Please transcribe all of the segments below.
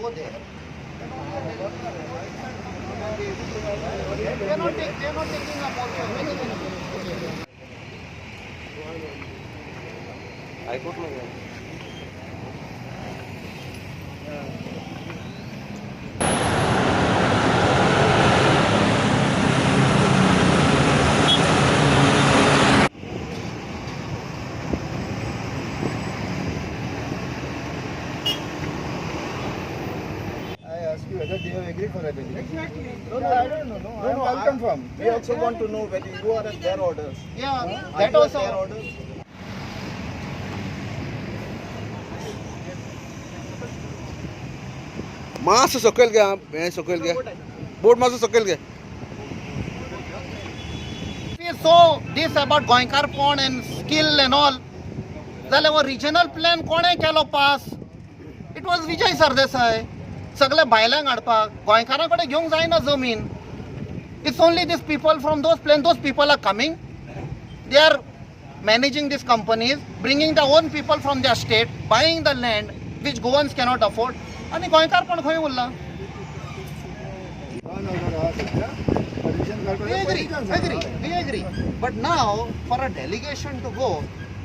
go there. They are not taking up also. I could not. Whether they have agreed for a delegation. Exactly. No, I don't know. No, I'll confirm. We also want to know whether you are at their orders. Yeah, Are that you at their also. orders? मास सकयल घ्या हे सकयल घ्या boat मास सकयल घ्या We saw this about Goinkar Pond and skill and all. जाल्यार वो regional plan कोणे केलो पास? It was Vijay Sardesai. सगळे भायल्यांक हाडपाक गोंयकारां कडेन घेवंक जायना जमीन. It's only these people from those places. Those people are coming. They are managing these companies, bringing their own people from their state, buying the land which Goans cannot afford. आणि गोंयकार पण खंय Urla? We agree. But now, for a delegation to go,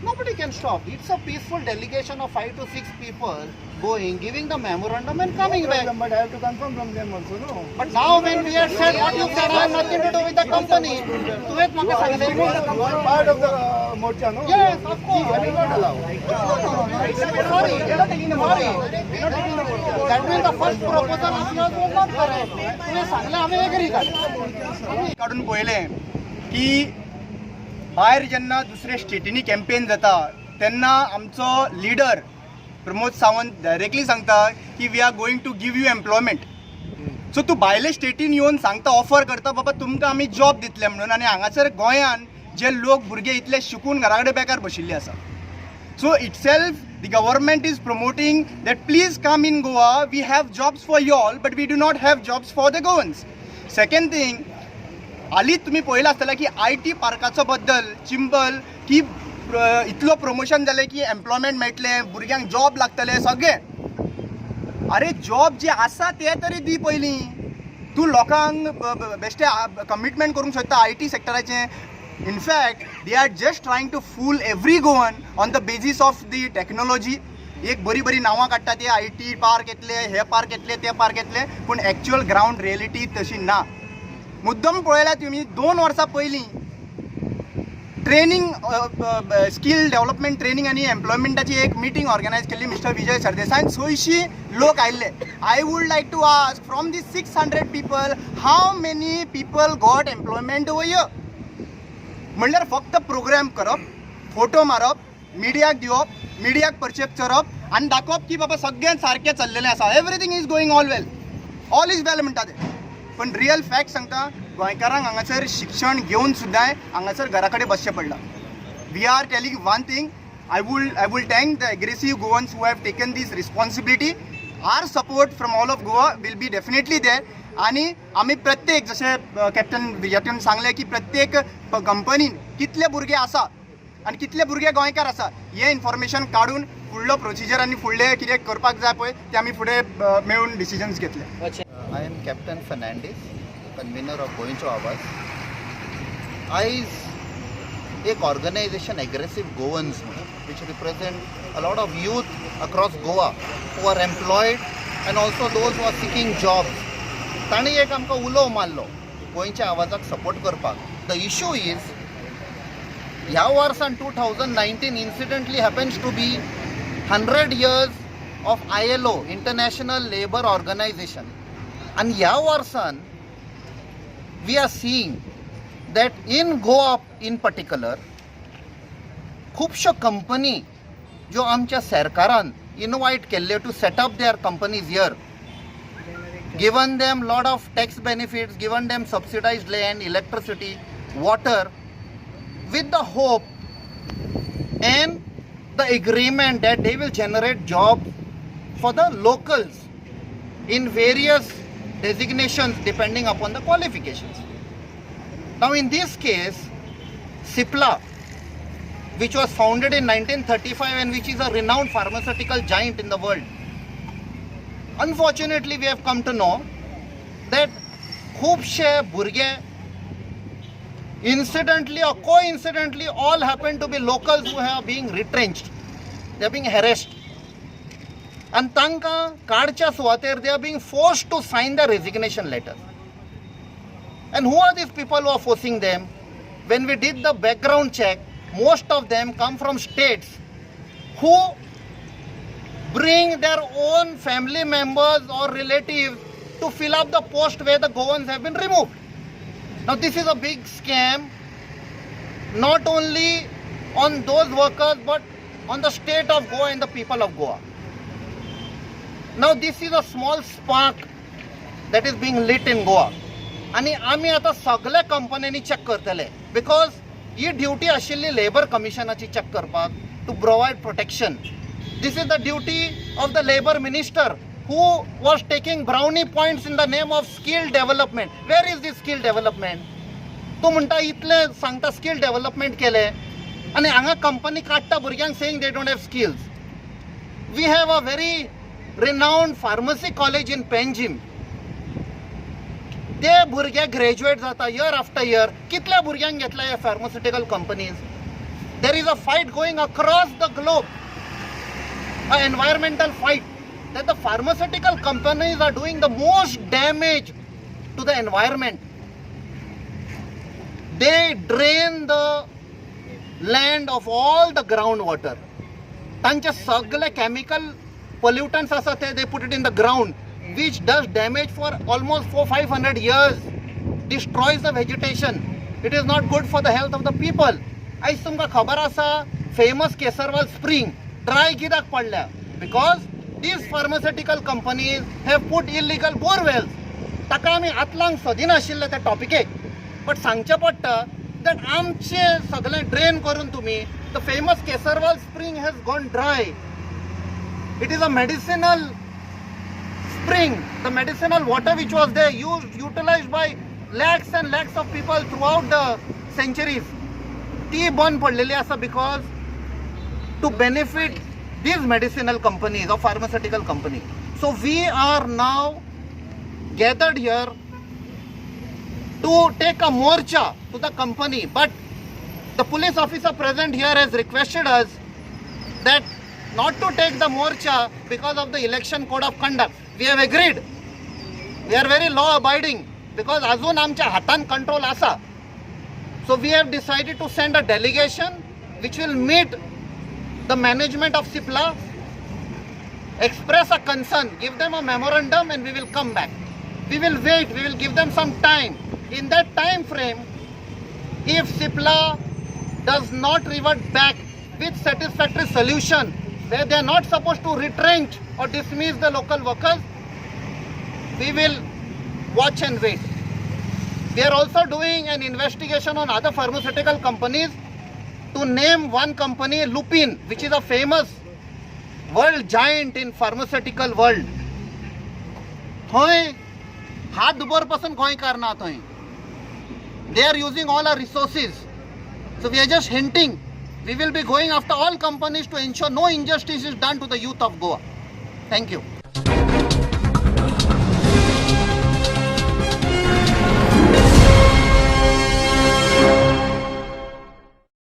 nobody can stop. It's a peaceful delegation of 5 to 6 people going, giving the memorandum and coming back. But I have to confirm from them also, no? But now when we had said what you said, I have nothing to do with the company. तुवेच म्हाका सांगलें. You are part of the morcha, no? Yes, of course. I will not allow. Sorry. That means the first proposal of yours was not correct. तुवें सांगलें आमी agree करता. काढून पळयलें की भायर जेन्ना दुसरे स्टेटींनी कॅम्पेन जाता तेन्ना आमचो लिडर प्रमोद सावंत डायरेक्टली सांगता की we are going to give you employment. So तूं भायले स्टेटीन येवन सांगता ऑफर करता बाबा तुमकां आमी जॉब दितले म्हणून आनी हांगासर गोंयान जे लोक भुरगे इतले शिकून घरा कडेन बेकार बशिल्ले आसा. So itself the government is promoting that please come in Goa we have jobs for you all but we do not have jobs for the Goans. Second thing हालींच तुमी पळयलां आसतलें की IT पार्काचो बद्दल चिंबल की इतलो प्रमोशन जालें की एम्प्लॉयमेंट मेळटलें भुरग्यांक जॉब लागतले सगळें. अरे जॉब जे आसा ते तरी दी पयलीं. तूं लोकांक बेश्टे कमिटमेंट करूंक सोदता IT सेक्टराचें. In fact they are just trying to fool every Goan on the basis of the technology. एक बरी नांवां काडटा ते IT पार्क येतले हे पार्क येतले ते पार्क येतले पूण एक्चुअल ग्रावंड रियलिटी तशी ना. मुद्दम पळयल्यार तुमी 2 वर्सां पयलीं ट्रेनिंग स्कील डेव्हलपमेंट ट्रेनिंग आनी एम्प्लॉयमेंटाची एक मिटींग ऑर्गनायज केल्ली मिस्टर विजय सरदेसायन. 600 लोक आयिल्ले. I would like to ask from the 600 people how many people got employment over here. म्हणल्यार फक्त प्रोग्राम करप फोटो मारप मिडियाक दिवप मिडियाक परचेप करप आनी दाखोवप की बाबा सगळें सारकें चल्लेलें आसा everything is going all is well म्हणटा ते. पण रियल फॅक्ट सांगता गोंयकारांक हांगासर शिक्षण घेवन सुद्दां हांगासर घरा कडेन बसचें पडलां. We are telling one thing I will thank the aggressive Goans who have taken this responsibility. Our support from all of Goa will be definitely there. आणि आम्ही प्रत्येक जसे कॅप्टन विजयातून सांगले की प्रत्येक कंपनीन कितले भुरगे आसा आणि कितले भुरगे गोंयकार आसा हे इन्फॉर्मेशन काढून फुडलो प्रोसिजर आणि फुडले कितें करपाक जाय पळय ते आमी फुडें मेळून डिसिजन्स घेतले. I am Captain Fernandez, convener of Goincho Awas. ICE एक organization aggressive Goans which represent a lot of youth across Goa who are employed and also those who are seeking jobs. ताणी एक आमकां उलो मारलो गोंयच्या आवाजाक support करपाक. The issue is ह्या वर्सान 2019 incidentally happens to be 100 years of ILO, International Labour Organization. And ह्या वर्सान we are seeing that in Goa in particular खुबश्यो कंपनी ज्यो आमच्या सरकारान इनवायट केल्ल्यो to set up their companies here, given them lot of tax benefits, given them subsidized land, electricity, water, with the hope and the agreement that they will generate jobs for the locals in various designations depending upon the qualifications. Now in this case, Cipla, which was founded in 1935 and which is a renowned pharmaceutical giant in the world, Unfortunately, we have come to know that खूपशे भुरगे incidentally or coincidentally all happen to be locals who are being retrenched. They are being harassed. And तांकां काडच्या सुवातेर they are being forced to sign the resignation letter. And who are these people who are forcing them? When we did the background check, most of them come from states who bring their own family members or relatives to fill up the post where the Goans have been removed. Now this is a big scam, not only on those workers but on the state of Goa and the people of Goa. Now this is a small spark that is being lit in Goa. आणि आम्ही आता सगळ्या कंपन्यांनी check करतले because ही duty आशिल्ली labour कमिशनाची check करपाक to provide protection. This is the duty of the labour minister who was taking brownie points in the name of skill development. Where is this skill development? तो म्हणटा इतले सांगता skill development केले आणि हांगा company काडटा भुरग्यांक saying they don't have skills. We have a very renowned pharmacy college in Panjim. ते भुरगे ग्रॅज्युएट जाता year after year. कितल्या भुरग्यांक घेतल्या ह्या pharmaceutical companies? There is a fight going across the globe, an environmental fight, that the pharmaceutical companies are doing the most damage to the environment. They drain the land of all the groundwater. तांचे सगळे chemical pollutants आसा ते they put it in the ground, which does damage for almost 400-500 years, destroys the vegetation. It is not good for the health of the people. आयज तुमकां खबर आसा famous Kesarval spring dry कित्याक पडल्या? Because these pharmaceutical companies have put illegal bore wells. ताका आमी आतलांक सोदिनाशिल्ले त्या टॉपिकेक, but सांगचें पडटा that आमचे सगळे ड्रेन करून तुमी the famous Kesarval spring has gone dry. It is a medicinal spring, the medicinal water which was there utilized by lakhs and lakhs of people throughout the centuries. ती बंद पडलेली आसा because to benefit these medicinal companies or pharmaceutical companies. So we are now gathered here to take a morcha to the company, but the police officer present here has requested us that not to take the morcha because of the election code of conduct. We have agreed. We are very law abiding because अजून आमच्या हातान control आसा. So we have decided to send a delegation which will meet the management of Cipla, express a concern, give them a memorandum, and we will come back. We will wait, we will give them some time. In that time frame, if Cipla does not revert back with satisfactory solution, where they are not supposed to retrench or dismiss the local workers, we will watch and wait. We are also doing an investigation on other pharmaceutical companies. To name one company, Lupin, which is a famous world giant in pharmaceutical world. They are using all our resources. So we are just hinting. We will be going after all companies to ensure no injustice is done to the youth of Goa. Thank you.